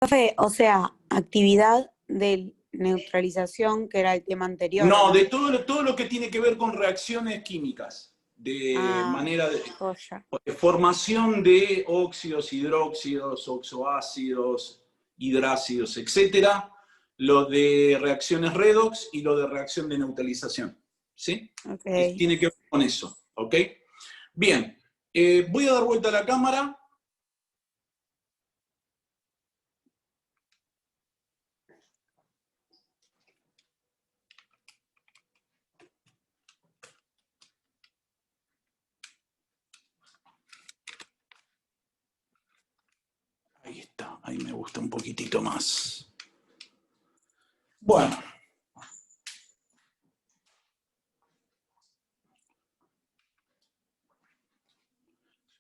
Profe, o sea, actividad de neutralización, que era el tema anterior, ¿o No, no? de todo lo que tiene que ver con reacciones químicas, de Ah, manera de joya. formación de óxidos, hidróxidos, oxoácidos, hidrácidos, etcétera, lo de reacciones redox y lo de reacción de neutralización. ¿Sí? Ok. Tiene que ver con eso. ¿Ok? Bien, voy a dar vuelta a la cámara. Ahí está, ahí me gusta un poquitito más. Bueno.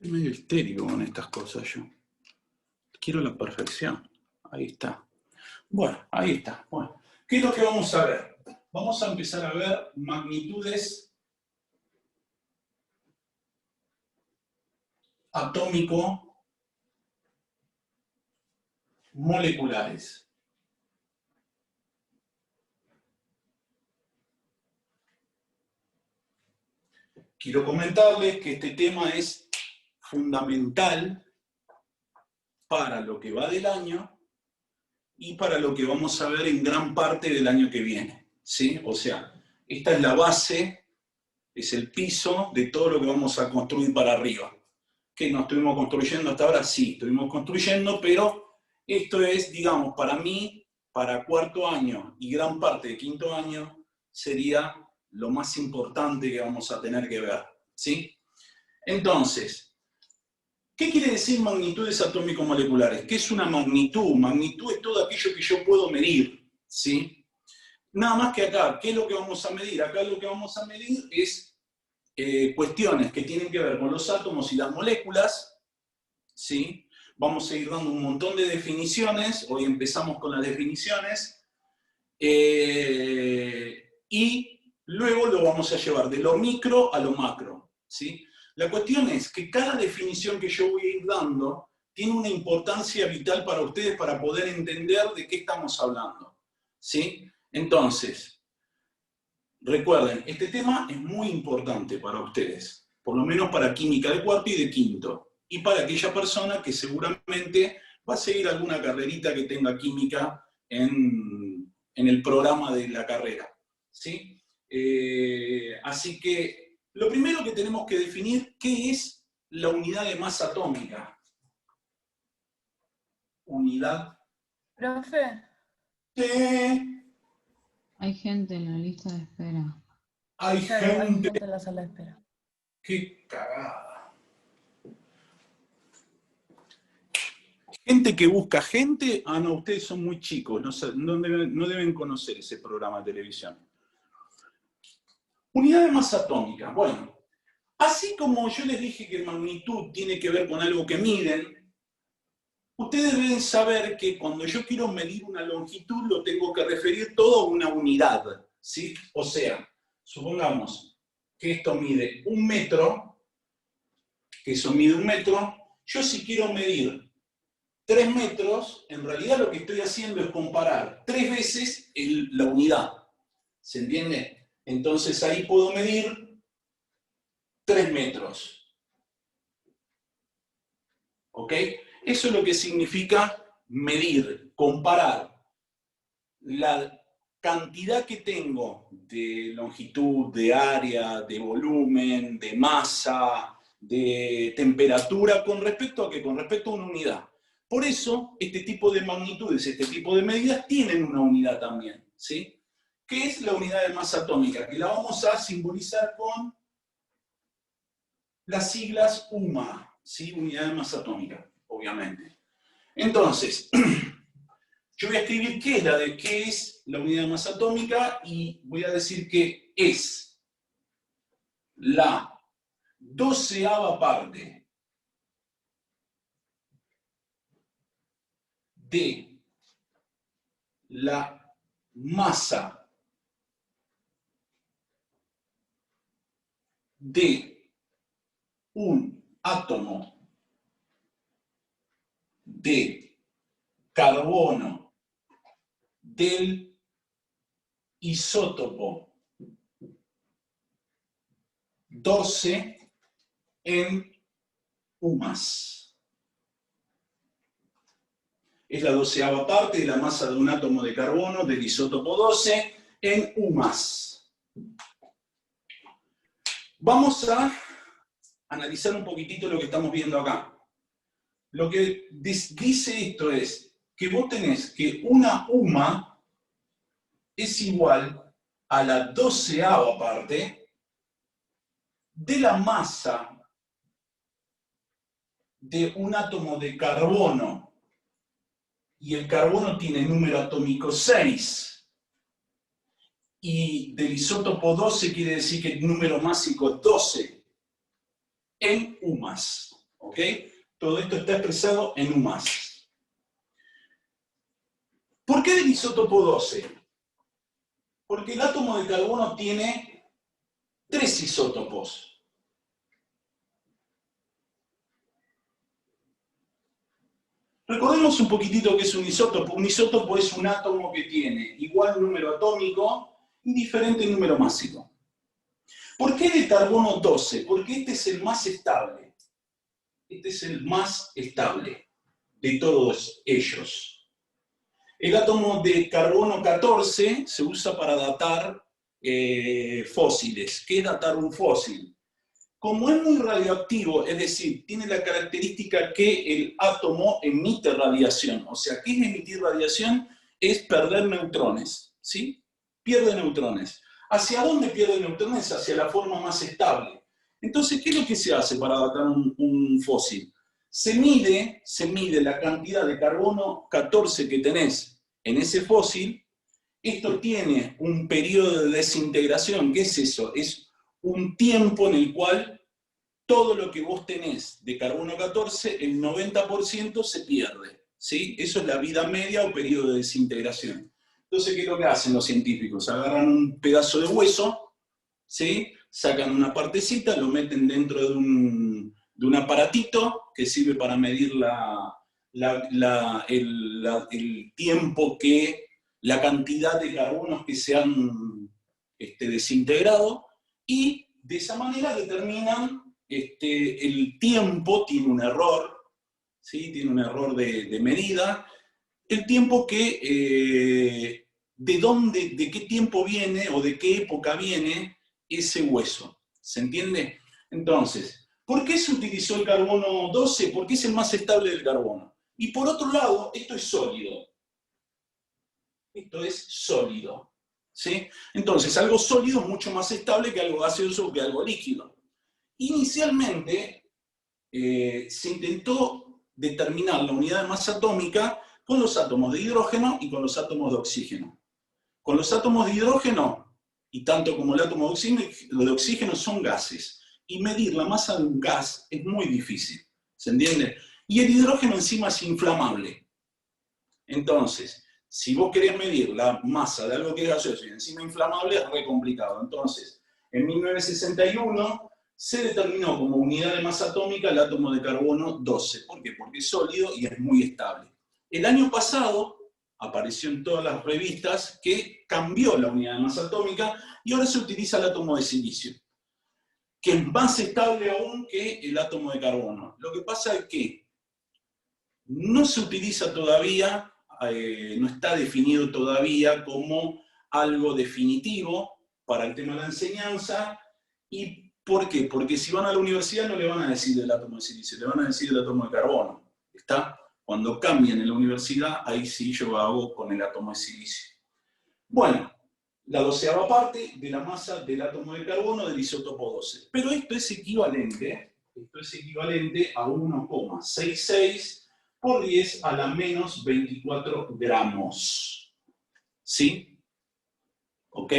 Soy medio histérico con estas cosas yo. Quiero la perfección. Ahí está. Bueno, ahí está. Bueno, ¿qué es lo que vamos a ver? Vamos a empezar a ver magnitudes atómico-moleculares. Quiero comentarles que este tema es fundamental para lo que va del año y para lo que vamos a ver en gran parte del año que viene. ¿Sí? O sea, esta es la base, es el piso de todo lo que vamos a construir para arriba. ¿Que no estuvimos construyendo hasta ahora? Sí, estuvimos construyendo, pero esto es, digamos, para mí, para cuarto año y gran parte de quinto año, sería lo más importante que vamos a tener que ver. ¿Sí? Entonces, ¿qué quiere decir magnitudes atómico-moleculares? ¿Qué es una magnitud? Magnitud es todo aquello que yo puedo medir. ¿Sí? Nada más que acá, ¿qué es lo que vamos a medir? Acá lo que vamos a medir es cuestiones que tienen que ver con los átomos y las moléculas. ¿Sí? Vamos a ir dando un montón de definiciones. Hoy empezamos con las definiciones. Y luego lo vamos a llevar de lo micro a lo macro. ¿Sí? La cuestión es que cada definición que yo voy a ir dando tiene una importancia vital para ustedes para poder entender de qué estamos hablando. ¿Sí? Entonces, recuerden, este tema es muy importante para ustedes, por lo menos para química de cuarto y de quinto, y para aquella persona que seguramente va a seguir alguna carrerita que tenga química en el programa de la carrera. ¿Sí? Así que lo primero que tenemos que definir, ¿qué es la unidad de masa atómica? Unidad. Profe, Sí. Hay gente en la lista de espera. Hay claro, hay gente. gente en la sala de espera. Qué cagada. Gente que busca gente. Ah, no, ustedes son muy chicos, no deben conocer ese programa de televisión. Unidad de masa atómica. Bueno, así como yo les dije que magnitud tiene que ver con algo que miden, ustedes deben saber que cuando yo quiero medir una longitud lo tengo que referir todo a una unidad. ¿Sí? O sea, supongamos que esto mide 1 metro, que eso mide 1 metro, yo si quiero medir 3 metros, en realidad lo que estoy haciendo es comparar 3 veces la unidad. ¿Se entiende? Entonces ahí puedo medir 3 metros. ¿Ok? Eso es lo que significa medir, comparar la cantidad que tengo de longitud, de área, de volumen, de masa, de temperatura, con respecto a qué? Con respecto a una unidad. Por eso, este tipo de magnitudes, este tipo de medidas tienen una unidad también, ¿sí? ¿Qué es la unidad de masa atómica? Que la vamos a simbolizar con las siglas UMA, ¿sí? Unidad de masa atómica, obviamente. Entonces, yo voy a escribir qué es la unidad de masa atómica y voy a decir que es la 12ª parte de la masa de un átomo de carbono del isótopo 12 en U+. Es la 12ª parte de la masa de un átomo de carbono del isótopo 12 en U+. Vamos a analizar un poquitito lo que estamos viendo acá. Lo que dice esto es que vos tenés que una UMA es igual a la 12ª parte de la masa de un átomo de carbono. Y el carbono tiene número atómico 6. Y del isótopo 12 quiere decir que el número másico es 12 en U+. ¿Ok? Todo esto está expresado en U+. ¿Por qué del isótopo 12? Porque el átomo de carbono tiene 3 isótopos. Recordemos un poquitito qué es un isótopo. Un isótopo es un átomo que tiene igual número atómico y diferente número másico. ¿Por qué de carbono 12? Porque este es el más estable. Este es el más estable de todos ellos. El átomo de carbono 14 se usa para datar fósiles. ¿Qué es datar un fósil? Como es muy radioactivo, es decir, tiene la característica que el átomo emite radiación. O sea, ¿qué es emitir radiación? Es perder neutrones, ¿sí? Pierde neutrones. ¿Hacia dónde pierde neutrones? Hacia la forma más estable. Entonces, ¿qué es lo que se hace para datar un fósil? Se mide la cantidad de carbono 14 que tenés en ese fósil. Esto tiene un periodo de desintegración. ¿Qué es eso? Es un tiempo en el cual todo lo que vos tenés de carbono 14, el 90% se pierde, ¿sí? Eso es la vida media o periodo de desintegración. Entonces, ¿qué es lo que hacen los científicos? Agarran un pedazo de hueso, ¿sí? Sacan una partecita, lo meten dentro de un aparatito que sirve para medir el tiempo la cantidad de carbonos que se han desintegrado, y de esa manera determinan el tiempo. Tiene un error, ¿sí? Tiene un error de medida, el tiempo que, de qué tiempo viene o de qué época viene ese hueso, ¿se entiende? Entonces, ¿por qué se utilizó el carbono 12? Porque es el más estable del carbono. Y por otro lado, esto es sólido. Esto es sólido, ¿sí? Entonces, algo sólido es mucho más estable que algo gaseoso o que algo líquido. Inicialmente, se intentó determinar la unidad de masa atómica con los átomos de hidrógeno y con los átomos de oxígeno. Con los átomos de hidrógeno, y tanto como el átomo de oxígeno, son gases. Y medir la masa de un gas es muy difícil, ¿se entiende? Y el hidrógeno encima es inflamable. Entonces, si vos querés medir la masa de algo que es gaseoso y encima inflamable, es re complicado. Entonces, en 1961 se determinó como unidad de masa atómica el átomo de carbono 12. ¿Por qué? Porque es sólido y es muy estable. El año pasado apareció en todas las revistas que cambió la unidad de masa atómica y ahora se utiliza el átomo de silicio, que es más estable aún que el átomo de carbono. Lo que pasa es que no se utiliza todavía, no está definido todavía como algo definitivo para el tema de la enseñanza. ¿Y por qué? Porque si van a la universidad no le van a decir el átomo de silicio, le van a decir el átomo de carbono. ¿Está? Cuando cambien en la universidad, ahí sí yo hago con el átomo de silicio. Bueno, la 12ª parte de la masa del átomo de carbono del isótopo 12. Pero esto es equivalente a 1,66 por 10 a la menos 24 gramos. ¿Sí? ¿Ok?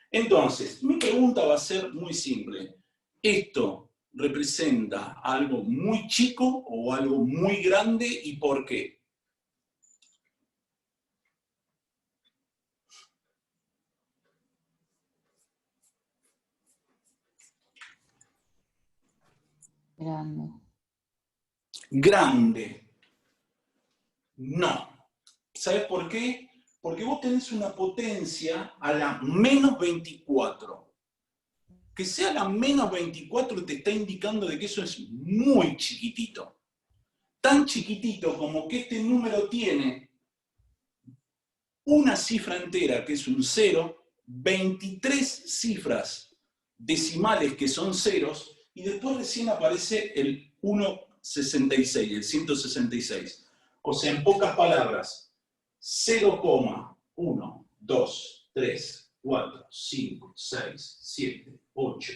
Entonces, mi pregunta va a ser muy simple. ¿Esto representa algo muy chico o algo muy grande y por qué? Grande. Grande. No. ¿Sabes por qué? Porque vos tenés una potencia a la menos 24. Que sea la menos 24 te está indicando de que eso es muy chiquitito. Tan chiquitito como que este número tiene una cifra entera, que es un 0, 23 cifras decimales que son ceros, y después recién aparece el 166, el 166. O sea, en pocas palabras, 0,1, 2, 3, 4, 5, 6, 7, 8,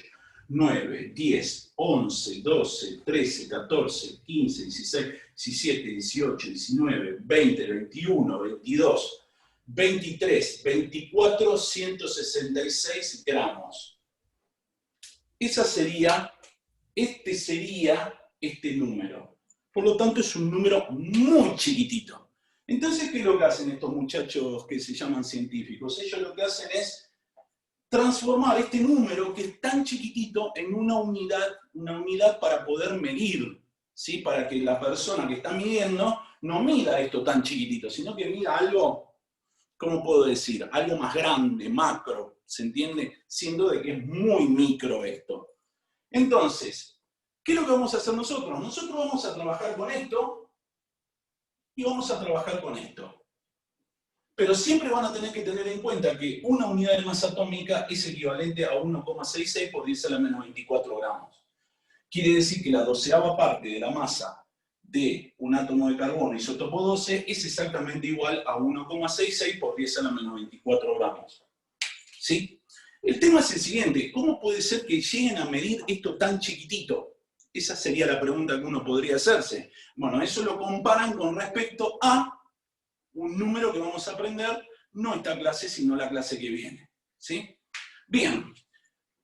9, 10, 11, 12, 13, 14, 15, 16, 17, 18, 19, 20, 21, 22, 23, 24, 166 gramos. Este sería este número. Por lo tanto, es un número muy chiquitito. Entonces, ¿qué es lo que hacen estos muchachos que se llaman científicos? Ellos lo que hacen es transformar este número que es tan chiquitito en una unidad para poder medir, ¿sí? Para que la persona que está midiendo no mida esto tan chiquitito, sino que mida algo, ¿cómo puedo decir? Algo más grande, macro, ¿se entiende? Siendo de que es muy micro esto. Entonces, ¿qué es lo que vamos a hacer nosotros? Nosotros vamos a trabajar con esto y vamos a trabajar con esto. Pero siempre van a tener que tener en cuenta que una unidad de masa atómica es equivalente a 1,66 por 10 a la menos 24 gramos. Quiere decir que la 12ª parte de la masa de un átomo de carbono isótopo 12 es exactamente igual a 1,66 por 10 a la menos 24 gramos. ¿Sí? El tema es el siguiente: ¿cómo puede ser que lleguen a medir esto tan chiquitito? Esa sería la pregunta que uno podría hacerse. Bueno, eso lo comparan con respecto a un número que vamos a aprender, no esta clase, sino la clase que viene. ¿Sí? Bien,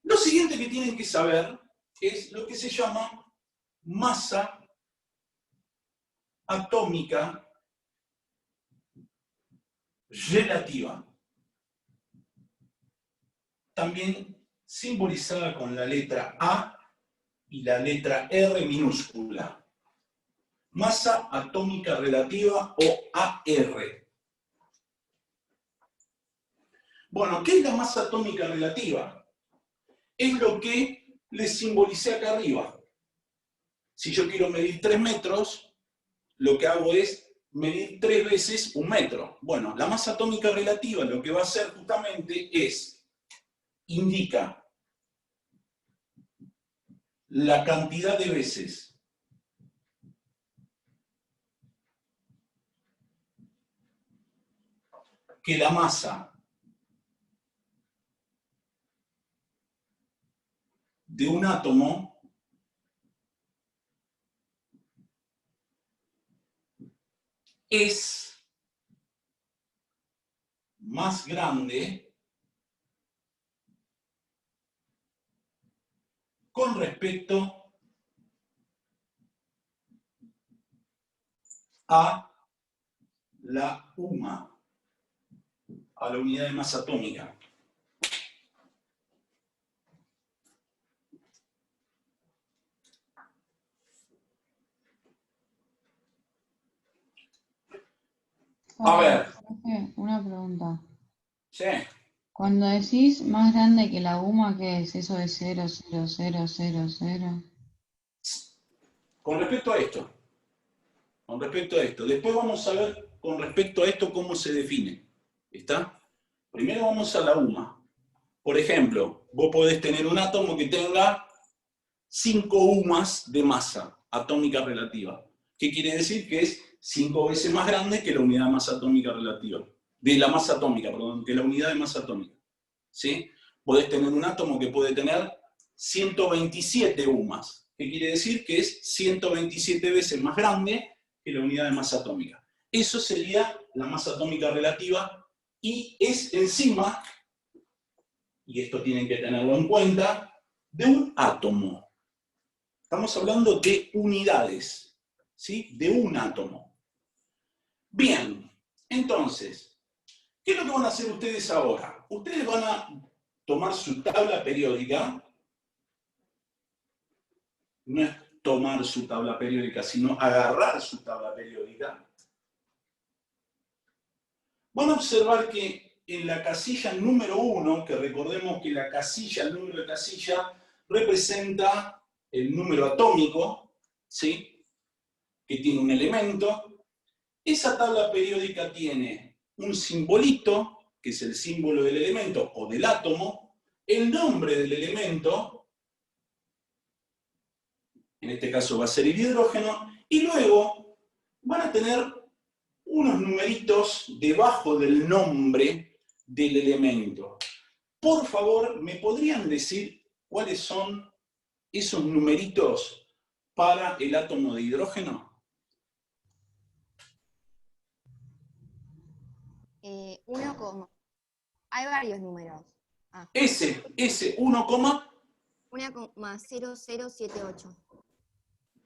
lo siguiente que tienen que saber es lo que se llama masa atómica relativa, también simbolizada con la letra A y la letra R minúscula. Masa atómica relativa o AR. Bueno, ¿qué es la masa atómica relativa? Es lo que les simbolicé acá arriba. Si yo quiero medir 3 metros, lo que hago es medir 3 veces 1 metro. Bueno, la masa atómica relativa lo que va a hacer justamente es, indica la cantidad de veces que la masa de un átomo es más grande con respecto a la UMA, a la unidad de masa atómica. A ver. Jorge, una pregunta. Sí. Cuando decís más grande que la UMA, ¿qué es? ¿Eso de 0,00000? Con respecto a esto. Con respecto a esto. Después vamos a ver con respecto a esto cómo se define. ¿Está? Primero vamos a la UMA. Por ejemplo, vos podés tener un átomo que tenga 5 UMAs de masa atómica relativa. ¿Qué quiere decir? Que es 5 veces más grande que la unidad de masa atómica relativa. De la masa atómica, perdón, que la unidad de masa atómica. ¿Sí? Podés tener un átomo que puede tener 127 UMAs. ¿Qué quiere decir? Que es 127 veces más grande que la unidad de masa atómica. Eso sería la masa atómica relativa y es encima, y esto tienen que tenerlo en cuenta, de un átomo. Estamos hablando de unidades, ¿sí? De un átomo. Bien, entonces, ¿qué es lo que van a hacer ustedes ahora? Ustedes van a tomar su tabla periódica. No es tomar su tabla periódica, sino agarrar su tabla periódica. van a observar que en la casilla número 1, que recordemos que el número de casilla, representa el número atómico, ¿sí? Que tiene un elemento. Esa tabla periódica tiene un simbolito, que es el símbolo del elemento o del átomo, el nombre del elemento, en este caso va a ser el hidrógeno, y luego van a tener unos numeritos debajo del nombre del elemento. Por favor, ¿me podrían decir cuáles son esos numeritos para el átomo de hidrógeno? Hay varios números. Ese 1, 1,0078.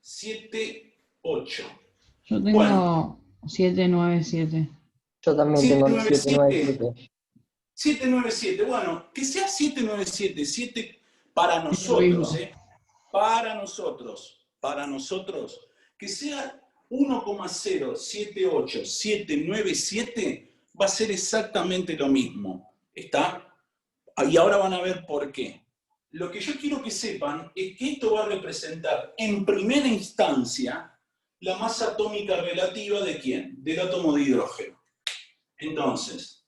78. Yo tengo Bueno. 797. Yo también tengo 797. 797. 797, bueno, que sea 797, 7 para nosotros, para nosotros, que sea 1,078797 va a ser exactamente lo mismo, ¿está? Y ahora van a ver por qué. Lo que yo quiero que sepan es que esto va a representar en primera instancia la masa atómica relativa ¿de quién? Del átomo de hidrógeno. Entonces,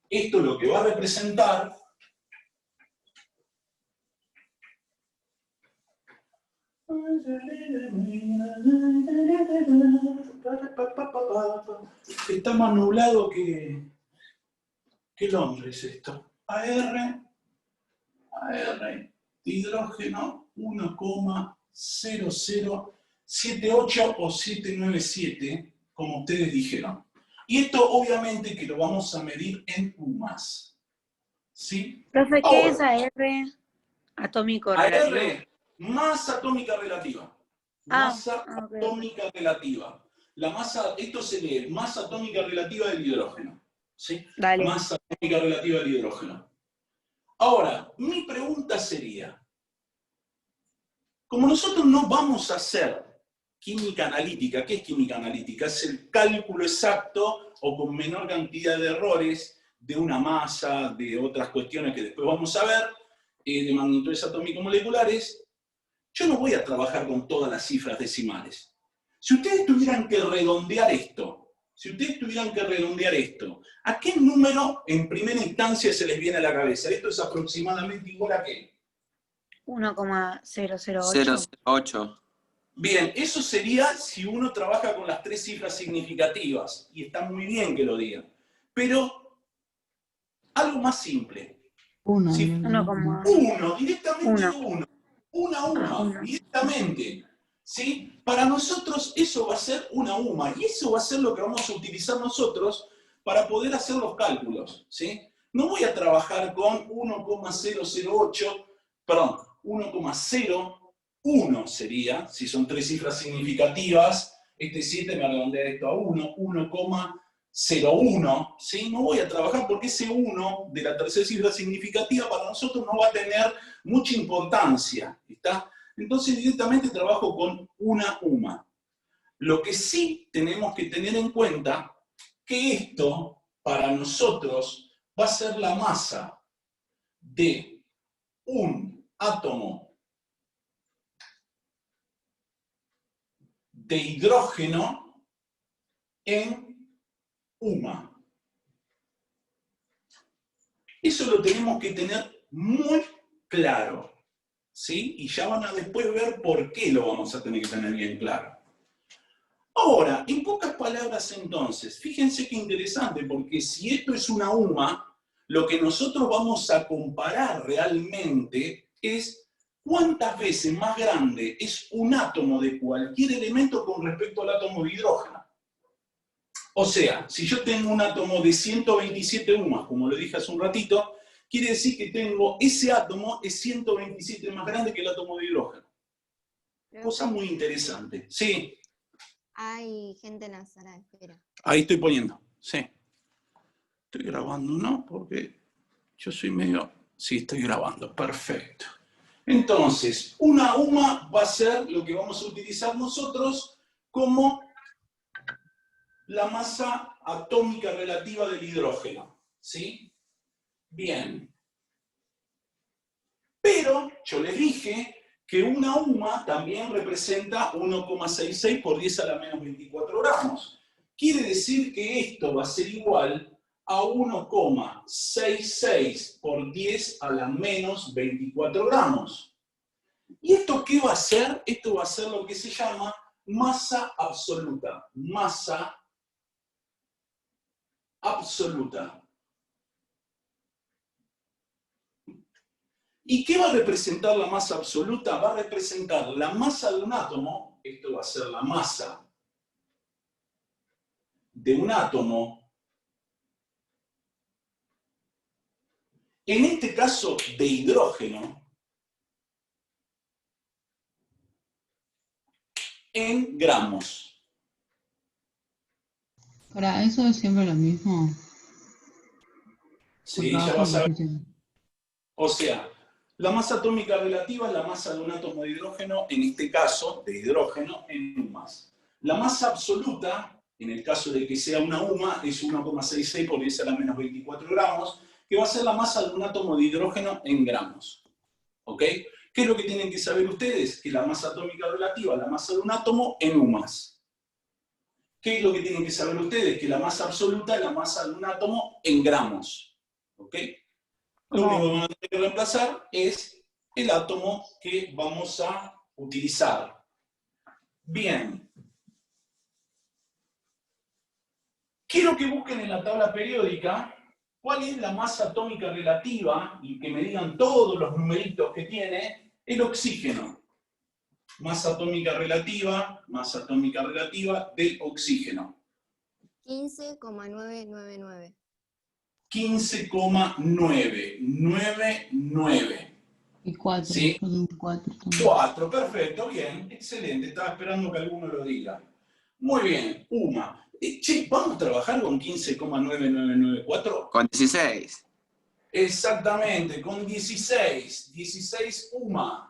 esto lo que va a representar está más nublado que Londres esto. AR de hidrógeno 1,0078 o 797, como ustedes dijeron. Y esto obviamente que lo vamos a medir en UMAS. ¿Sí? Profe, ¿qué es AR? Atómico relativo. AR, masa atómica relativa. Masa atómica relativa. La masa, esto se lee, masa atómica relativa del hidrógeno. ¿Sí? Dale. Masa atómica relativa del hidrógeno. Ahora, mi pregunta sería, como nosotros no vamos a hacer química analítica, ¿qué es química analítica? Es el cálculo exacto o con menor cantidad de errores de una masa, de otras cuestiones que después vamos a ver, de magnitudes atómico-moleculares. Yo no voy a trabajar con todas las cifras decimales. Si ustedes tuvieran que redondear esto, ¿a qué número en primera instancia se les viene a la cabeza? Esto es aproximadamente igual a ¿qué? 1,008. 008. Bien, eso sería si uno trabaja con las tres cifras significativas, y está muy bien que lo digan. Pero, algo más simple. 1. Si 1,1. directamente 1. Una UMA, directamente. ¿Sí? Para nosotros eso va a ser una UMA, y eso va a ser lo que vamos a utilizar nosotros para poder hacer los cálculos. ¿Sí? No voy a trabajar con 1,008, perdón, 1,01 sería, si son tres cifras significativas, este 7 me redondea esto a 1, 1,01, ¿sí? No voy a trabajar porque ese 1 de la tercera cifra significativa para nosotros no va a tener mucha importancia, ¿está? Entonces directamente trabajo con una UMA. Lo que sí tenemos que tener en cuenta, que esto para nosotros va a ser la masa de un átomo de hidrógeno en UMA. Eso lo tenemos que tener muy claro, ¿sí? Y ya van a después ver por qué lo vamos a tener que tener bien claro. Ahora, en pocas palabras entonces, fíjense qué interesante, porque si esto es una UMA, lo que nosotros vamos a comparar realmente es cuántas veces más grande es un átomo de cualquier elemento con respecto al átomo de hidrógeno. O sea, si yo tengo un átomo de 127 UMAs, como lo dije hace un ratito, quiere decir que tengo ese átomo es 127 más grande que el átomo de hidrógeno. Cosa muy interesante. Sí. Hay gente en la sala de espera. Ahí estoy poniendo. Sí. Estoy grabando, ¿no? Porque yo soy medio... Sí, estoy grabando. Perfecto. Entonces, una UMA va a ser lo que vamos a utilizar nosotros como la masa atómica relativa del hidrógeno, ¿sí? Bien. Pero yo les dije que una UMA también representa 1,66 por 10 a la menos 24 gramos. Quiere decir que esto va a ser igual a 1,66 por 10 a la menos 24 gramos. ¿Y esto qué va a ser? Esto va a ser lo que se llama masa absoluta. Masa absoluta. ¿Y qué va a representar la masa absoluta? Va a representar la masa de un átomo, esto va a ser la masa de un átomo, en este caso de hidrógeno, en gramos. Ahora, ¿eso es siempre lo mismo? Sí, Por ya vas a ver. trabajo, O sea, la masa atómica relativa es la masa de un átomo de hidrógeno, en este caso, de hidrógeno, en UMAS. La masa absoluta, en el caso de que sea una UMA, es 1,66 por 10 a la menos 24 gramos, que va a ser la masa de un átomo de hidrógeno en gramos. ¿Ok? ¿Qué es lo que tienen que saber ustedes? Que la masa atómica relativa es la masa de un átomo en UMAS. ¿Qué es lo que tienen que saber ustedes? Que la masa absoluta es la masa de un átomo en gramos. ¿Ok? Lo único que van a tener que reemplazar es el átomo que vamos a utilizar. Bien. Quiero que busquen en la tabla periódica cuál es la masa atómica relativa y que me digan todos los numeritos que tiene el oxígeno. Masa atómica relativa del oxígeno. 15,999. 15,999. Y 4, ¿Sí? yo tengo 4 también. 4, perfecto, bien, excelente. Estaba esperando que alguno lo diga. Muy bien, UMA. Che, ¿vamos a trabajar con 15,9994? Con 16. Exactamente, con 16. 16 UMA.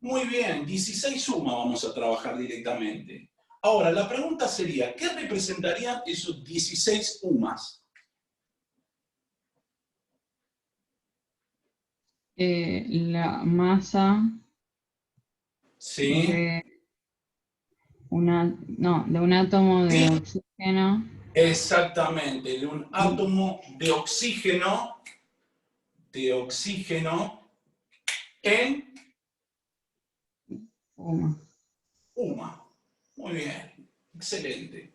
Muy bien, 16 UMA vamos a trabajar directamente. Ahora, la pregunta sería, ¿qué representarían esos 16 UMAs? La masa ¿Sí? de de un átomo de Sí. oxígeno Exactamente, de un átomo de oxígeno en UMA. UMA. Muy bien, excelente.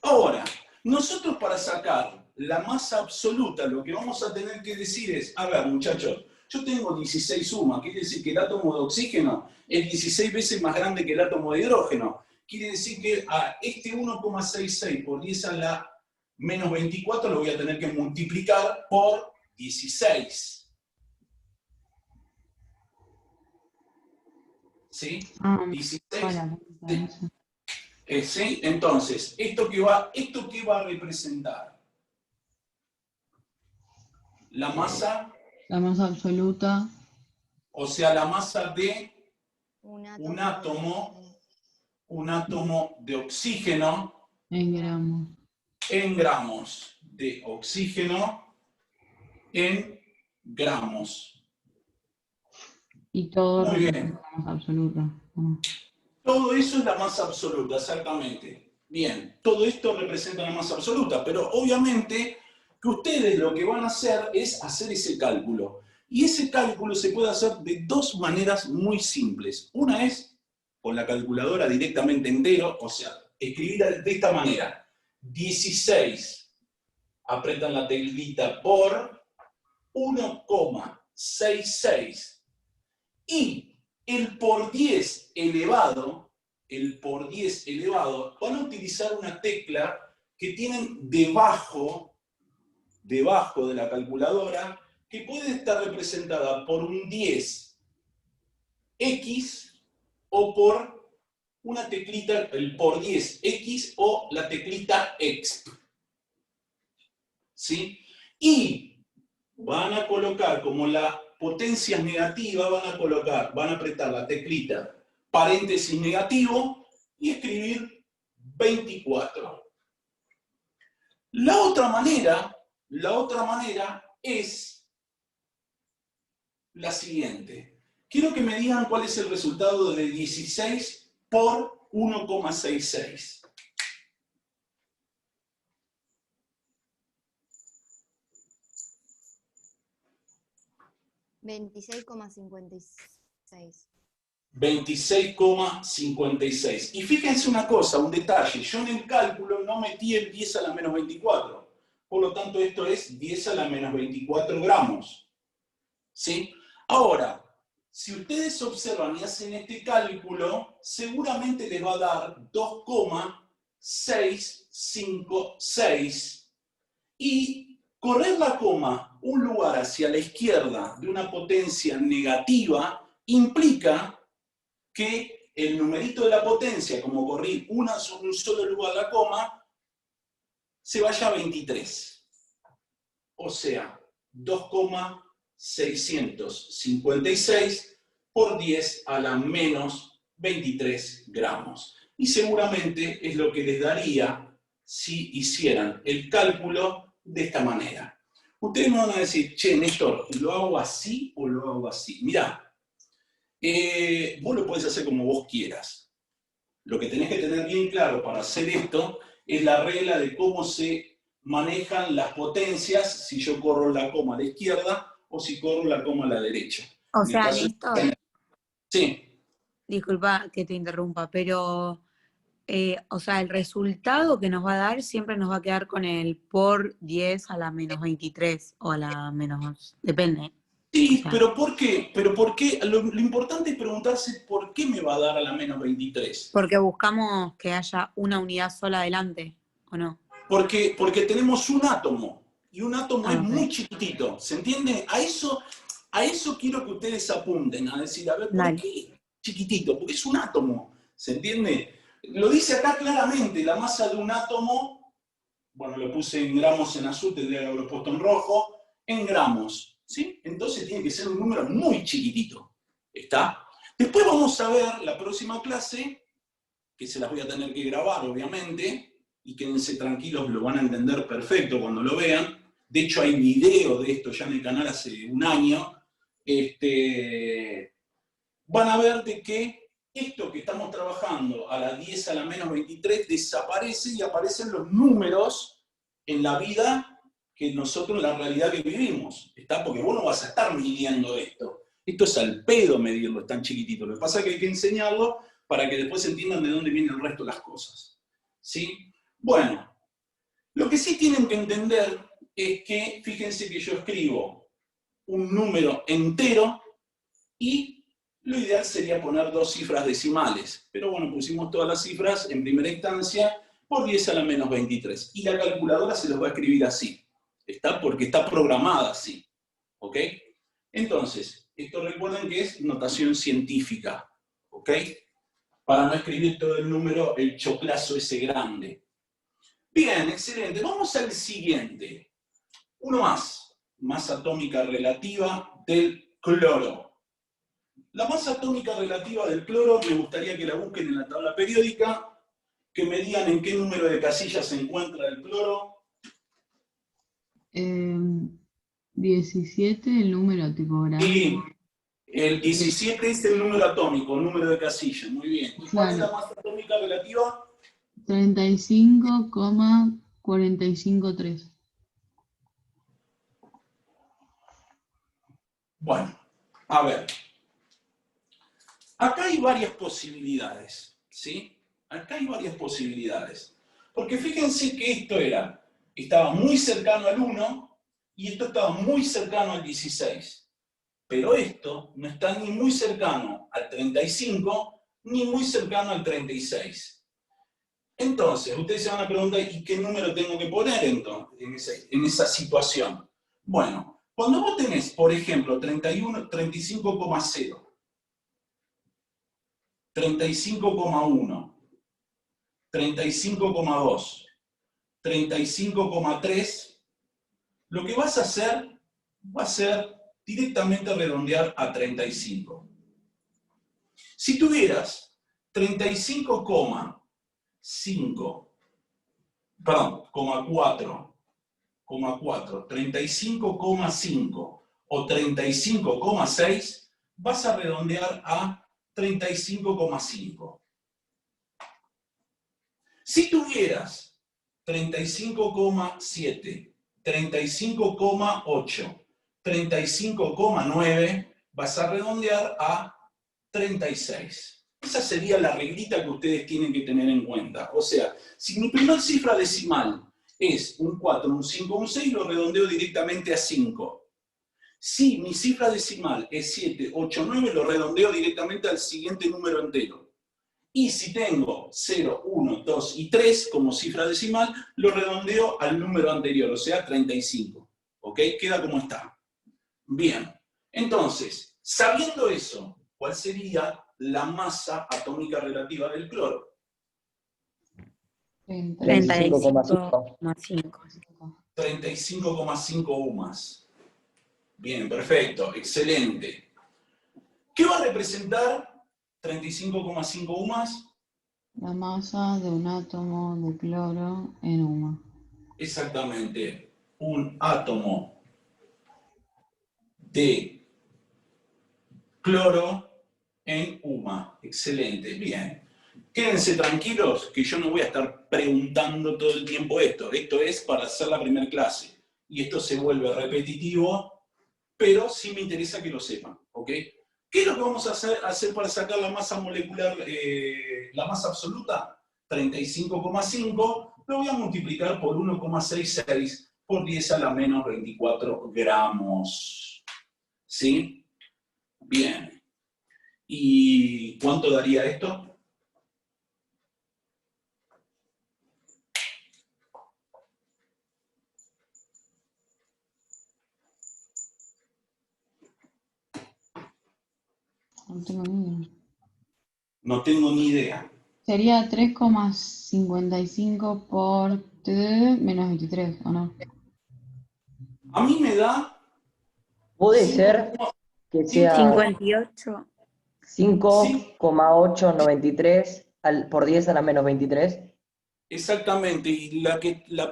Ahora, nosotros para sacar la masa absoluta, lo que vamos a tener que decir es, a ver muchachos, yo tengo 16 UMA, quiere decir que el átomo de oxígeno es 16 veces más grande que el átomo de hidrógeno. Quiere decir que a este 1,66 por 10 a la menos 24 lo voy a tener que multiplicar por 16. ¿Sí? 16. ¿Sí? Entonces, ¿esto qué va a representar? La masa absoluta o sea, la masa de Un átomo de oxígeno en gramos, de oxígeno en gramos. y todo Muy bien. representa la masa absoluta. Todo eso es la masa absoluta, exactamente. Bien, todo esto representa la masa absoluta, pero obviamente que ustedes lo que van a hacer es hacer ese cálculo. Y ese cálculo se puede hacer de dos maneras muy simples. Una es con la calculadora directamente entero, o sea, escribir de esta manera. 16, apretan la teclita por 1,66. Y el por 10 elevado, van a utilizar una tecla que tienen debajo de la calculadora, que puede estar representada por un 10X o por una teclita, el por 10X o la teclita X. ¿Sí? Y van a colocar como la potencia negativa, van a apretar la teclita paréntesis negativo y escribir 24. La otra manera es la siguiente. Quiero que me digan cuál es el resultado de 16 por 1,66. 26,56. 26,56. Y fíjense una cosa, un detalle. Yo en el cálculo no metí el 10 a la menos 24. Por lo tanto, esto es 10 a la menos 24 gramos. ¿Sí? Ahora, si ustedes observan y hacen este cálculo, seguramente les va a dar 2,656. Y correr la coma un lugar hacia la izquierda de una potencia negativa implica que el numerito de la potencia, como corrí un solo lugar la coma, se vaya a 23. O sea, 2,656 por 10 a la menos 23 gramos. Y seguramente es lo que les daría si hicieran el cálculo de esta manera. Ustedes me van a decir, che, Néstor, ¿lo hago así o lo hago así? Mirá, vos lo podés hacer como vos quieras. Lo que tenés que tener bien claro para hacer esto es la regla de cómo se manejan las potencias si yo corro la coma a la izquierda o si corro la coma a la derecha. O sea, Néstor, Sí. disculpa que te interrumpa, pero, o sea, el resultado que nos va a dar siempre nos va a quedar con el por 10 a la menos 23 o a la menos, depende. Sí, O sea, pero ¿por qué? Lo importante es preguntarse por qué me va a dar a la menos 23. porque buscamos que haya una unidad sola adelante, ¿o no? Porque tenemos un átomo, y un átomo es Ok. muy chiquitito, ¿se entiende? A eso quiero que ustedes apunten, a decir, a ver, ¿por Dale. qué chiquitito? Porque es un átomo, ¿se entiende? Lo dice acá claramente, la masa de un átomo, bueno, lo puse en gramos en azul, tendría que haberlo puesto en rojo, en gramos, ¿sí? Entonces tiene que ser un número muy chiquitito, ¿está? Después vamos a ver la próxima clase, que se las voy a tener que grabar, obviamente, y quédense tranquilos, lo van a entender perfecto cuando lo vean. De hecho, hay video de esto ya en el canal hace un año. Van a ver de que esto que estamos trabajando a la 10 a la menos 23 desaparece y aparecen los números en la vida que nosotros, en la realidad que vivimos. ¿Está? Porque vos no vas a estar midiendo esto. Esto es al pedo medirlo, es tan chiquitito. Lo que pasa es que hay que enseñarlo para que después entiendan de dónde viene el resto de las cosas. ¿Sí? Bueno, lo que sí tienen que entender es que, fíjense que yo escribo un número entero y lo ideal sería poner 2 cifras decimales. Pero bueno, pusimos todas las cifras en primera instancia por 10 a la menos 23. Y la calculadora se los va a escribir así. ¿Está? Porque está programada así. ¿Ok? Entonces, esto recuerden que es notación científica. ¿Ok? Para no escribir todo el número, el choclazo ese grande. Bien, excelente. Vamos al siguiente. Uno más. Masa atómica relativa del cloro. La masa atómica relativa del cloro, me gustaría que la busquen en la tabla periódica, que me digan en qué número de casillas se encuentra el cloro. 17, el número tipo grande. Y el 17 es el número atómico, el número de casillas. Muy bien. ¿Y cuál es la masa atómica relativa? 35,453. Bueno, a ver. Acá hay varias posibilidades, ¿sí? Acá hay varias posibilidades. Porque fíjense que esto estaba muy cercano al 1 y esto estaba muy cercano al 16. Pero esto no está ni muy cercano al 35 ni muy cercano al 36. Entonces, ustedes se van a preguntar, ¿y qué número tengo que poner entonces en esa situación? Bueno, cuando vos tenés, por ejemplo, 35,0, 35,1, 35,2, 35,3, lo que vas a hacer va a ser directamente redondear a 35. Si tuvieras 35,5, perdón, 4, 35,5 o 35,6, vas a redondear a 35,5. Si tuvieras 35,7, 35,8, 35,9, vas a redondear a 36. Esa sería la reglita que ustedes tienen que tener en cuenta. O sea, si mi primer cifra decimal es un 4, un 5, un 6, lo redondeo directamente a 5. Si mi cifra decimal es 7, 8, 9, lo redondeo directamente al siguiente número entero. Y si tengo 0, 1, 2 y 3 como cifra decimal, lo redondeo al número anterior, o sea, 35. ¿Ok? Queda como está. Bien. Entonces, sabiendo eso, ¿cuál sería la masa atómica relativa del cloro? 35,5. 35,5 UMAS. Bien, perfecto, excelente. ¿Qué va a representar 35,5 UMAS? La masa de un átomo de cloro en UMA. Exactamente, un átomo de cloro en UMA. Excelente, bien. Quédense tranquilos que yo no voy a estar preguntando todo el tiempo esto. Esto es para hacer la primera clase. Y esto se vuelve repetitivo, pero sí me interesa que lo sepan, ¿ok? ¿Qué es lo que vamos a hacer para sacar la masa molecular, la masa absoluta? 35,5, lo voy a multiplicar por 1,66 por 10 a la menos 24 gramos. ¿Sí? Bien. ¿Y cuánto daría esto? No tengo ni idea. No tengo ni idea. Sería 3,55 por T menos 23, ¿o no? A mí me da... Puede ser que sea 58. 5,893 por 10 a la menos 23. Exactamente, y la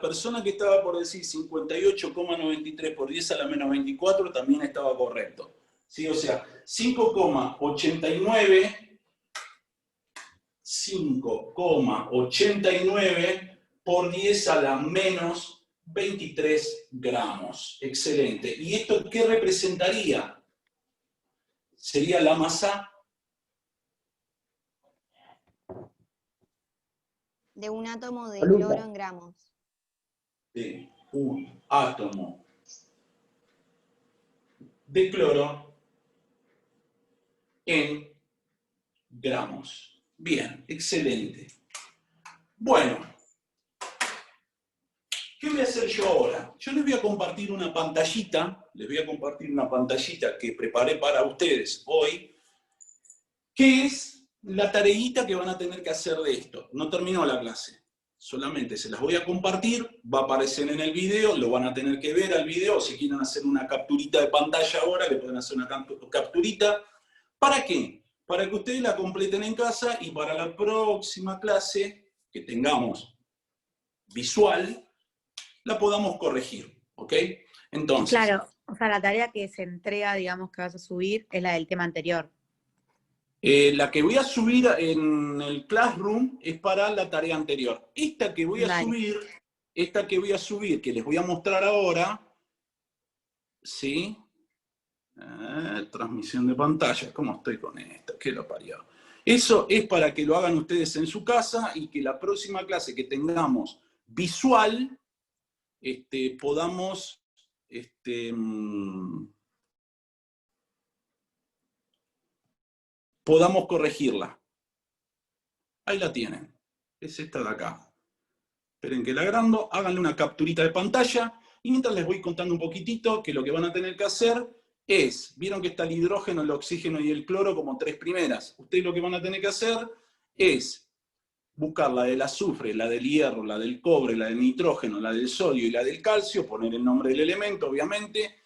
persona que estaba por decir 58,93 por 10 a la menos 24 también estaba correcto. ¿Sí? O sea, 5,89 por 10 a la menos 23 gramos. Excelente. ¿Y esto qué representaría? Sería la masa De un átomo de Absoluta. cloro en gramos. de un átomo de cloro en gramos. Bien, excelente. Bueno, ¿qué voy a hacer yo ahora? Yo les voy a compartir una pantallita, que preparé para ustedes hoy, que es la tareita que van a tener que hacer de esto. No terminó la clase, solamente se las voy a compartir, va a aparecer en el video, lo van a tener que ver al video, si quieren hacer una capturita de pantalla ahora, le pueden hacer una capturita. ¿Para qué? Para que ustedes la completen en casa y para la próxima clase que tengamos visual, la podamos corregir, ¿ok? Entonces, Claro, o sea, la tarea que se entrega, digamos, que vas a subir es la del tema anterior. la que voy a subir en el Classroom es para la tarea anterior. Esta que voy a Dale. subir, que les voy a mostrar ahora, ¿sí? Transmisión de pantalla, ¿cómo estoy con esto? ¿Qué lo parió? Eso es para que lo hagan ustedes en su casa y que la próxima clase que tengamos visual, podamos corregirla. Ahí la tienen. Es esta de acá. Esperen que la agrando, háganle una capturita de pantalla y mientras les voy contando un poquitito que lo que van a tener que hacer es, vieron que está el hidrógeno, el oxígeno y el cloro como tres primeras. Ustedes lo que van a tener que hacer es buscar la del azufre, la del hierro, la del cobre, la del nitrógeno, la del sodio y la del calcio, poner el nombre del elemento, obviamente,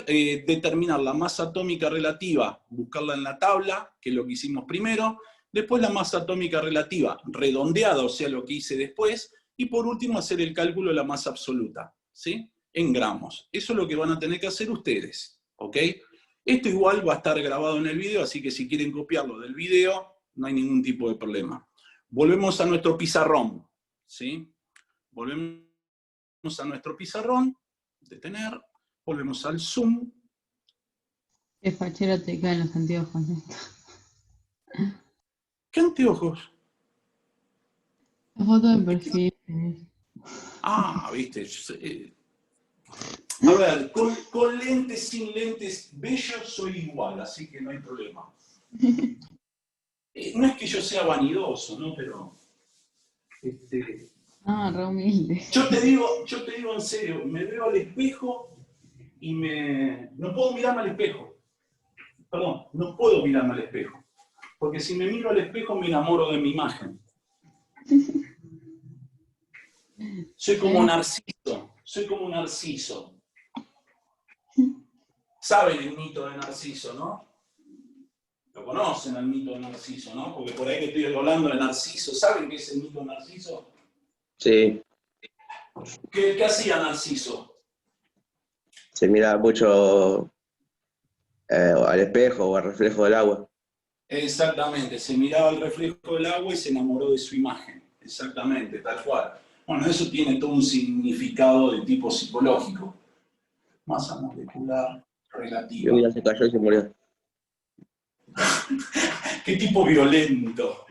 determinar la masa atómica relativa, buscarla en la tabla, que es lo que hicimos primero, después la masa atómica relativa redondeada, o sea, lo que hice después, Y por último, hacer el cálculo de la masa absoluta, ¿sí? En gramos. Eso es lo que van a tener que hacer ustedes, ¿ok? Esto igual va a estar grabado en el video, así que si quieren copiarlo del video, no hay ningún tipo de problema. Volvemos a nuestro pizarrón, ¿sí? Volvemos a nuestro pizarrón, detener, volvemos al zoom. Qué fachero te caen los anteojos, ¿no? ¿Qué anteojos? La foto de perfil. Ah, viste. A ver, con lentes, sin lentes, bello soy igual, así que no hay problema. No es que yo sea vanidoso, ¿no? Pero... Ah, re humilde. Yo te digo en serio, me veo al espejo y no puedo mirarme al espejo. Perdón, no puedo mirarme al espejo. Porque si me miro al espejo me enamoro de mi imagen. Soy como Narciso, Saben el mito de Narciso, ¿no? Lo conocen el mito de Narciso, ¿no? Porque por ahí que estoy hablando de Narciso, ¿saben qué es el mito de Narciso? Sí, ¿Qué hacía Narciso? se mira mucho al espejo o al reflejo del agua. Exactamente, se miraba al reflejo del agua y se enamoró de su imagen. Exactamente, tal cual. Bueno, eso tiene todo un significado de tipo psicológico. Masa molecular Y un relativa. día se cayó y se murió. ¡Qué tipo violento!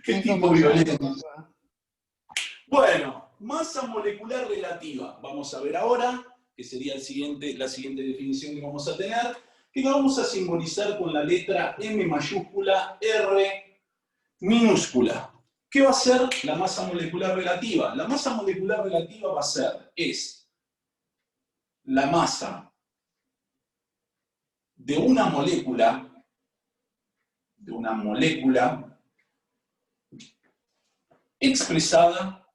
¡Qué Es tipo como yo. violento! Bueno, masa molecular relativa. Vamos a ver ahora, que sería la siguiente definición que vamos a tener, que la vamos a simbolizar con la letra M mayúscula, R minúscula. ¿Qué va a ser la masa molecular relativa? La masa molecular relativa va a ser, es la masa de una molécula expresada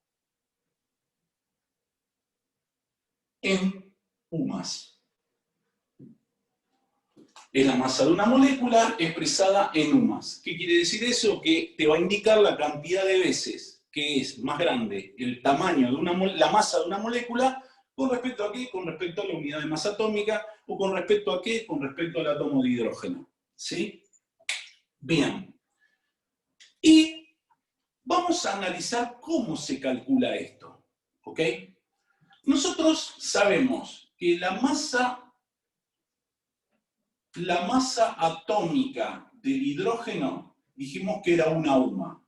en UMAS. Es la masa de una molécula expresada en UMAS. ¿Qué quiere decir eso? Que te va a indicar la cantidad de veces que es más grande el tamaño de la masa de una molécula con respecto a qué, con respecto a la unidad de masa atómica, o con respecto a qué, con respecto al átomo de hidrógeno. ¿Sí? Bien. Y vamos a analizar cómo se calcula esto. ¿Ok? Nosotros sabemos que la masa atómica del hidrógeno, dijimos que era una UMA.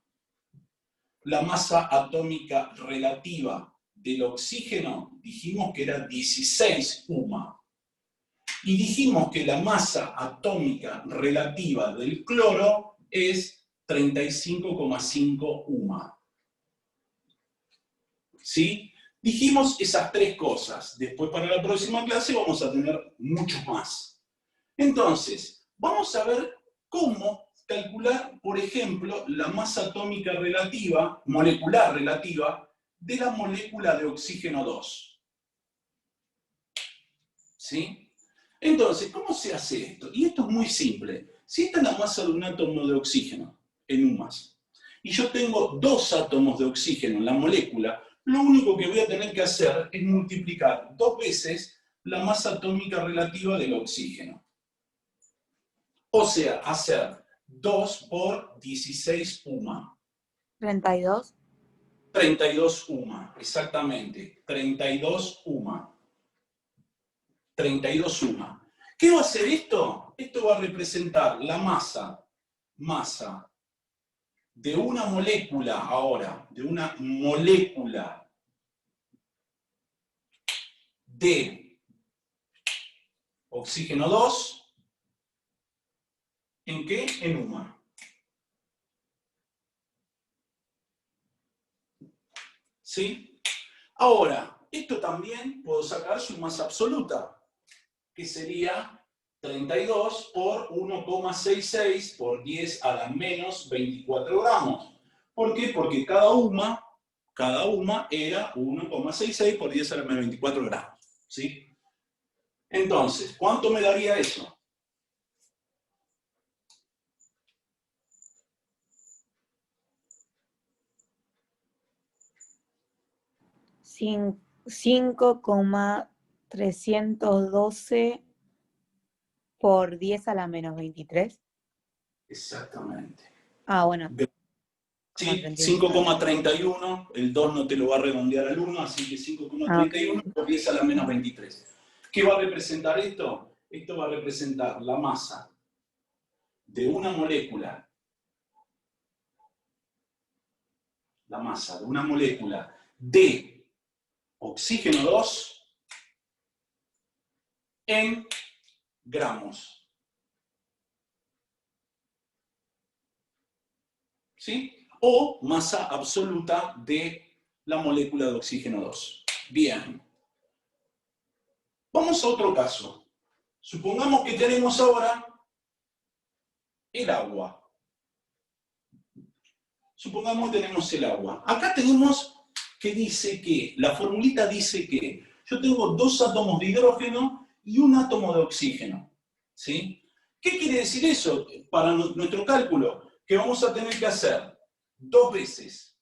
La masa atómica relativa del oxígeno, dijimos que era 16 UMA. Y dijimos que la masa atómica relativa del cloro es 35,5 UMA. ¿Sí? Dijimos esas tres cosas. Después para la próxima clase vamos a tener muchos más. Entonces, vamos a ver cómo calcular, por ejemplo, la masa atómica relativa, molecular relativa, de la molécula de oxígeno 2. ¿Sí? Entonces, ¿cómo se hace esto? Y esto es muy simple. Si esta es la masa de un átomo de oxígeno, en UMAS, y yo tengo 2 átomos de oxígeno en la molécula, lo único que voy a tener que hacer es multiplicar 2 veces la masa atómica relativa del oxígeno. O sea, hacer 2 por 16 UMA. 32. 32 UMA, exactamente. 32 UMA. 32 UMA. ¿Qué va a hacer esto? Esto va a representar la masa de una molécula ahora, de una molécula de oxígeno 2, ¿en qué? En UMA. ¿Sí? Ahora, esto también puedo sacar su masa absoluta, que sería 32 por 1,66 por 10 a la menos 24 gramos. ¿Por qué? Porque cada UMA era 1,66 por 10 a la menos 24 gramos. ¿Sí? Entonces, ¿cuánto me daría eso? 5,312 por 10 a la menos 23. Exactamente. Ah, bueno. Sí, 5,31. 5,31, el 2 no te lo va a redondear al 1, así que 5,31 por 10 a la menos 23. ¿Qué va a representar esto? Esto va a representar la masa de una molécula, de oxígeno 2 en gramos. ¿Sí? O masa absoluta de la molécula de oxígeno 2. Bien. Vamos a otro caso. Supongamos que tenemos ahora el agua. Supongamos que tenemos el agua. Acá tenemos que dice que, la formulita dice que yo tengo 2 átomos de hidrógeno y 1 átomo de oxígeno. ¿Sí? ¿Qué quiere decir eso para nuestro cálculo? Que vamos a tener que hacer 2 veces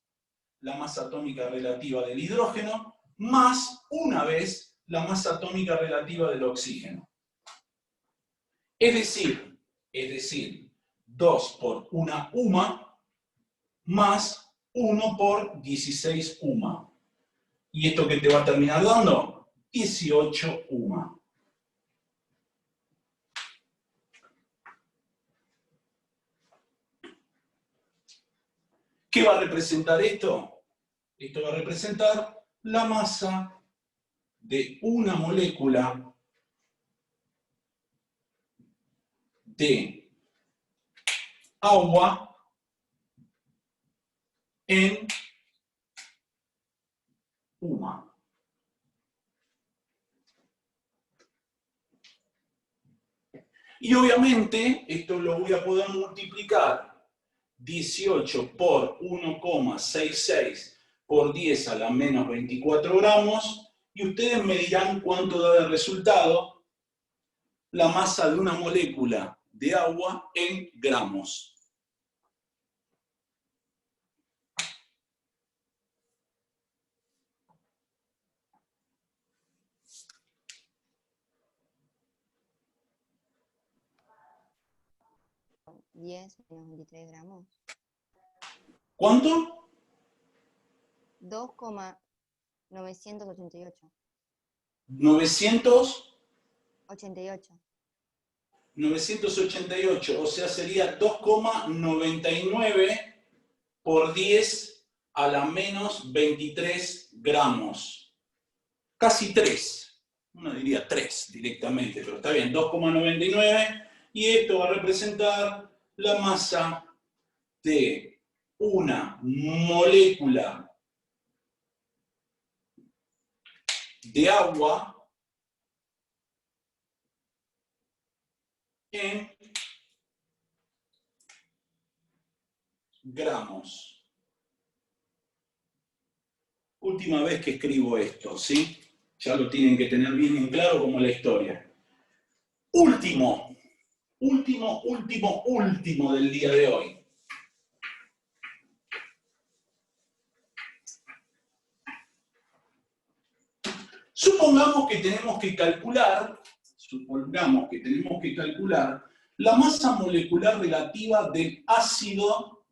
la masa atómica relativa del hidrógeno más 1 vez la masa atómica relativa del oxígeno. Es decir, 2 por 1 UMA más 1 por 16 UMA. ¿Y esto qué te va a terminar dando? 18 UMA. ¿Qué va a representar esto? Esto va a representar la masa de una molécula de agua en UMA. Y obviamente esto lo voy a poder multiplicar 18 por 1,66 por 10 a la menos 24 gramos, y ustedes me dirán cuánto da de resultado la masa de una molécula de agua en gramos. ¿10 menos 23 gramos? ¿Cuánto? 2,988. 988, o sea, sería 2,99 por 10 a la menos 23 gramos. Casi 3. Uno diría 3 directamente, pero está bien, 2,99. Y esto va a representar la masa de una molécula de agua en gramos. Última vez que escribo esto, ¿sí? Ya lo tienen que tener bien en claro como la historia. Último del día de hoy. Supongamos que tenemos que calcular la masa molecular relativa del ácido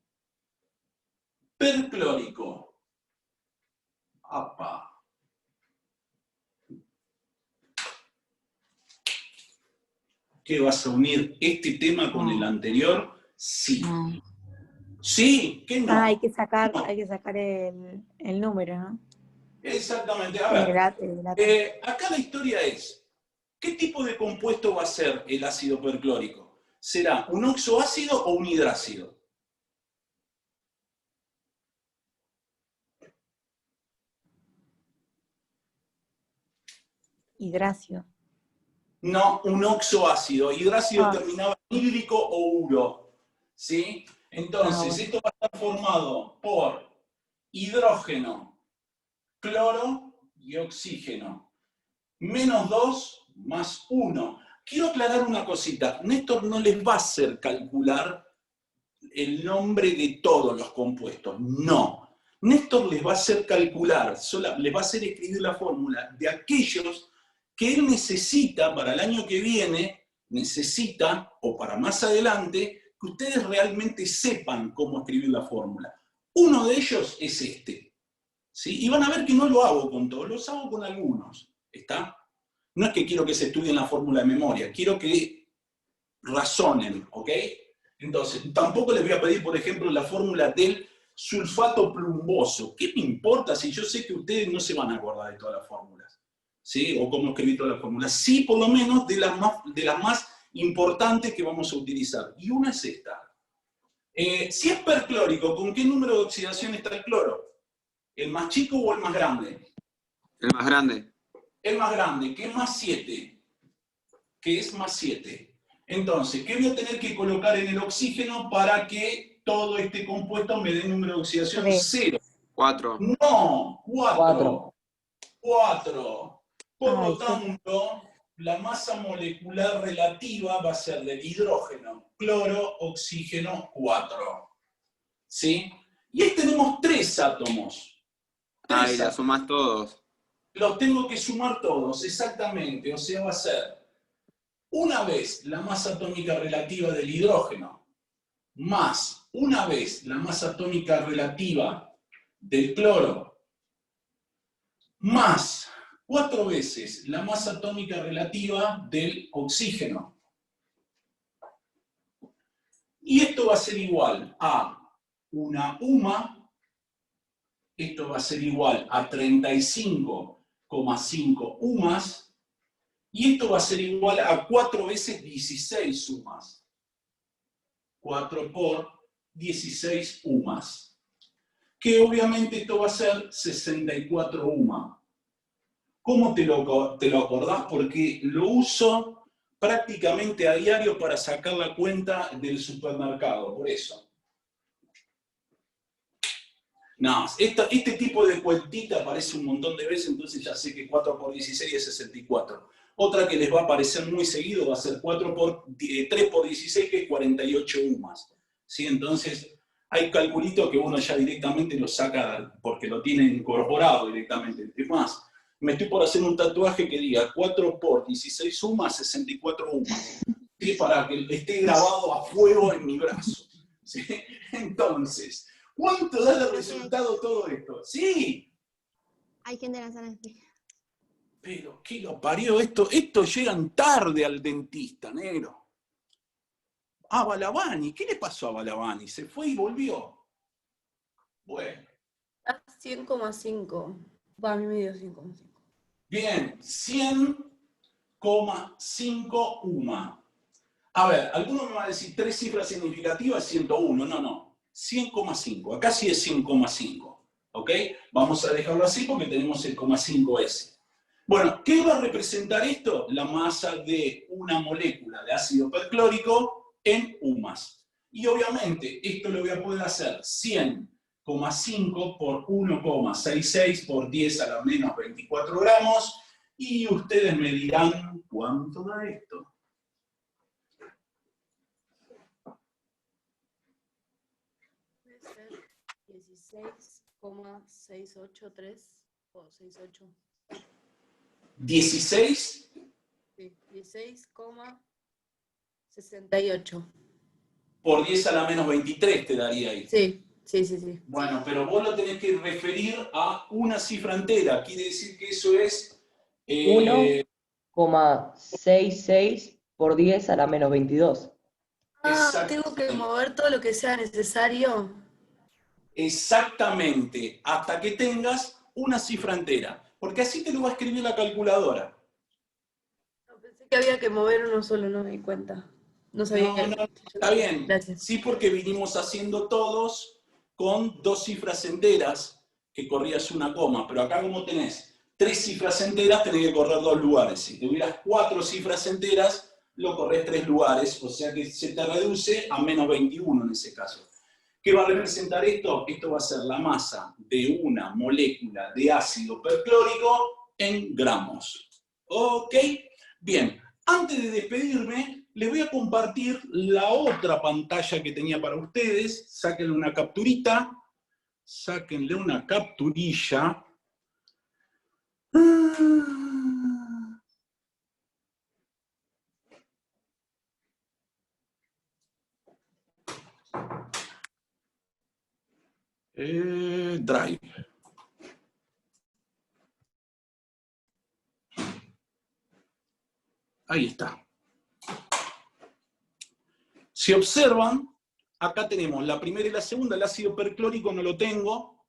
perclórico. ¡Apa! ¿Qué vas a unir este tema con el anterior? Sí. No. Sí, ¿qué no? Ah, hay que sacar No. el número, ¿no? Exactamente. A ver, acá la historia es, ¿qué tipo de compuesto va a ser el ácido perclórico? ¿Será un oxoácido o un hidrácido? Hidrácido. No, un oxoácido. Hidrácido Ah. terminaba en hídrico o uro. ¿Sí? Entonces, bueno. esto va a estar formado por hidrógeno, cloro y oxígeno. -2 más 1. Quiero aclarar una cosita. Néstor no les va a hacer calcular el nombre de todos los compuestos. No. Néstor les va a hacer calcular, les va a hacer escribir la fórmula de aquellos que él necesita para el año que viene, o para más adelante, que ustedes realmente sepan cómo escribir la fórmula. Uno de ellos es este. ¿Sí? Y van a ver que no lo hago con todos, los hago con algunos. ¿Está? No es que quiero que se estudien la fórmula de memoria, quiero que razonen, ¿ok? Entonces, tampoco les voy a pedir, por ejemplo, la fórmula del sulfato plumboso. ¿Qué me importa si yo sé que ustedes no se van a acordar de todas las fórmulas? ¿Sí? O cómo escribir todas las fórmulas. Sí, por lo menos de las más importantes que vamos a utilizar. Y una es esta. Si es perclórico, ¿con qué número de oxidación está el cloro? ¿El más chico o el más grande? El más grande. El más grande, que es más 7. Que es más 7. Entonces, ¿qué voy a tener que colocar en el oxígeno para que todo este compuesto me dé número de oxidación 0? 4. No, 4. 4. 4. Por lo tanto, la masa molecular relativa va a ser del hidrógeno, cloro, oxígeno, 4. ¿Sí? Y ahí tenemos 3 átomos. Y la sumás todos. Los tengo que sumar todos, exactamente. O sea, va a ser una vez la masa atómica relativa del hidrógeno, más una vez la masa atómica relativa del cloro, más 4 veces la masa atómica relativa del oxígeno. Y esto va a ser igual a una UMA, esto va a ser igual a 35,5 UMAS, y esto va a ser igual a 4 veces 16 UMAS. 4 por 16 UMAS. Que obviamente esto va a ser 64 UMA. ¿Cómo te lo acordás? Porque lo uso prácticamente a diario para sacar la cuenta del supermercado, por eso. No, este tipo de cuentita aparece un montón de veces, entonces ya sé que 4 por 16 es 64. Otra que les va a aparecer muy seguido va a ser 3 por 16, que es 48 UMAS. ¿Sí? Entonces, hay calculitos que uno ya directamente lo saca porque lo tiene incorporado directamente. Es más, me estoy por hacer un tatuaje que diga 4 por 16 UMAS, 64 UMAS. ¿Sí? Para que esté grabado a fuego en mi brazo. ¿Sí? Entonces, ¿cuánto da de resultado todo esto? ¡Sí! Hay gente en la sala de espera. Pero, ¿qué lo parió? Esto llegan tarde al dentista, negro. Ah, Balavani. ¿Qué le pasó a Balavani? Se fue y volvió. Bueno. 100,5. Va, a mí me dio 100,5. Bien, 100,5 UMA. A ver, alguno me va a decir 3 cifras significativas, 101. No. 100,5. Acá sí es 100,5. ¿Ok? Vamos a dejarlo así porque tenemos el 0,5S. Bueno, ¿qué va a representar esto? La masa de una molécula de ácido perclórico en UMAS. Y obviamente esto lo voy a poder hacer 100,5 por 1,66 por 10 a la menos 24 gramos. Y ustedes me dirán, ¿cuánto da esto? Puede ser 16,683 o 68. 16. Sí, 16,68. Por 10 a la menos 23 te daría ahí. Sí. Bueno, pero vos lo tenés que referir a una cifra entera. Quiere decir que eso es... 1,66 por 10 a la menos 22. Tengo que mover todo lo que sea necesario. Exactamente, hasta que tengas una cifra entera. Porque así te lo va a escribir la calculadora. No, pensé que había que mover uno solo, no me di cuenta. No sabía. No, está bien. Gracias. Sí, porque vinimos haciendo todos con 2 cifras enteras, que corrías una coma. Pero acá como tenés 3 cifras enteras, tenés que correr 2 lugares. Si tuvieras 4 cifras enteras, lo corres 3 lugares. O sea que se te reduce a menos 21 en ese caso. ¿Qué va a representar esto? Esto va a ser la masa de una molécula de ácido perclórico en gramos. ¿Ok? Bien, antes de despedirme, les voy a compartir la otra pantalla que tenía para ustedes. Sáquenle una capturita. sáquenle una capturilla. Drive. Ahí está. Si observan, acá tenemos la primera y la segunda, el ácido perclórico no lo tengo.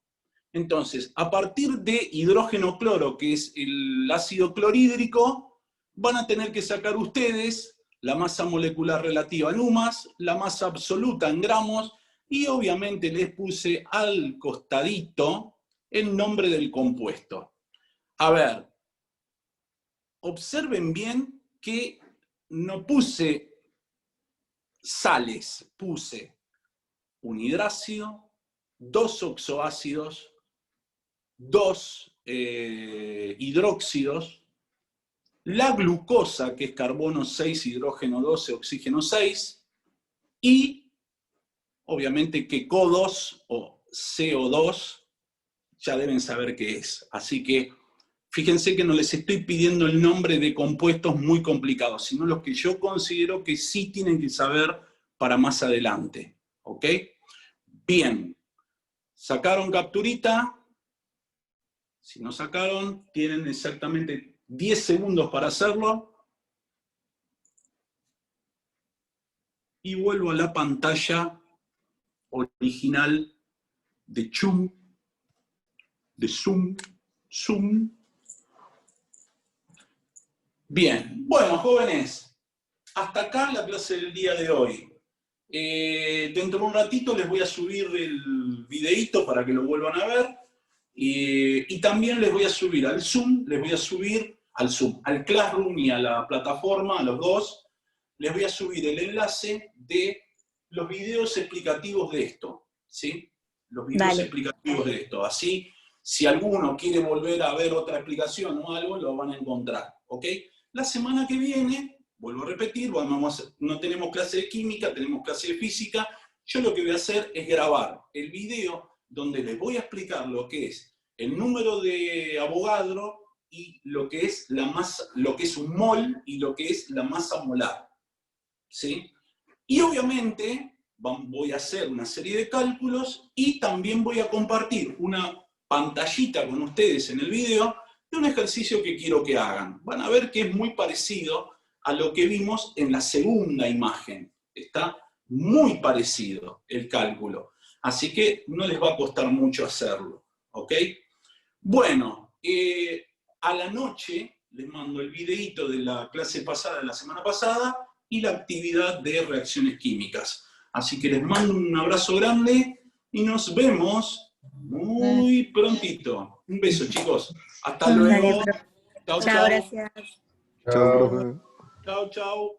Entonces, a partir de hidrógeno cloro, que es el ácido clorhídrico, van a tener que sacar ustedes la masa molecular relativa en UMAS, la masa absoluta en gramos, y obviamente les puse al costadito el nombre del compuesto. A ver, observen bien que no puse sales, puse un hidrácido, 2 oxoácidos, 2 hidróxidos, la glucosa, que es carbono 6, hidrógeno 12, oxígeno 6, y obviamente que CO2 o CO2 ya deben saber qué es. Así que fíjense que no les estoy pidiendo el nombre de compuestos muy complicados, sino los que yo considero que sí tienen que saber para más adelante. ¿Ok? Bien. ¿Sacaron capturita? Si no sacaron, tienen exactamente 10 segundos para hacerlo. Y vuelvo a la pantalla original de Zoom, Zoom. Bien, bueno, jóvenes, hasta acá la clase del día de hoy. Dentro de un ratito les voy a subir el videíto para que lo vuelvan a ver. Y también les voy a subir al Zoom, al Classroom y a la plataforma, a los dos, les voy a subir el enlace de los videos explicativos de esto, ¿sí? Los videos explicativos de esto. Así, si alguno quiere volver a ver otra explicación o algo, lo van a encontrar, ¿ok? La semana que viene, vuelvo a repetir, no tenemos clase de química, tenemos clase de física. Yo lo que voy a hacer es grabar el video donde les voy a explicar lo que es el número de Avogadro y lo que es la masa, lo que es un mol y lo que es la masa molar, ¿sí? Y obviamente voy a hacer una serie de cálculos y también voy a compartir una pantallita con ustedes en el video de un ejercicio que quiero que hagan. Van a ver que es muy parecido a lo que vimos en la segunda imagen. Está muy parecido el cálculo. Así que no les va a costar mucho hacerlo, ¿ok? Bueno, a la noche les mando el videíto de la clase pasada, de la semana pasada, y la actividad de reacciones químicas. Así que les mando un abrazo grande y nos vemos muy prontito. Un beso, chicos. Hasta luego. Chao, Chao, gracias. Chao, profe. Chao, chao.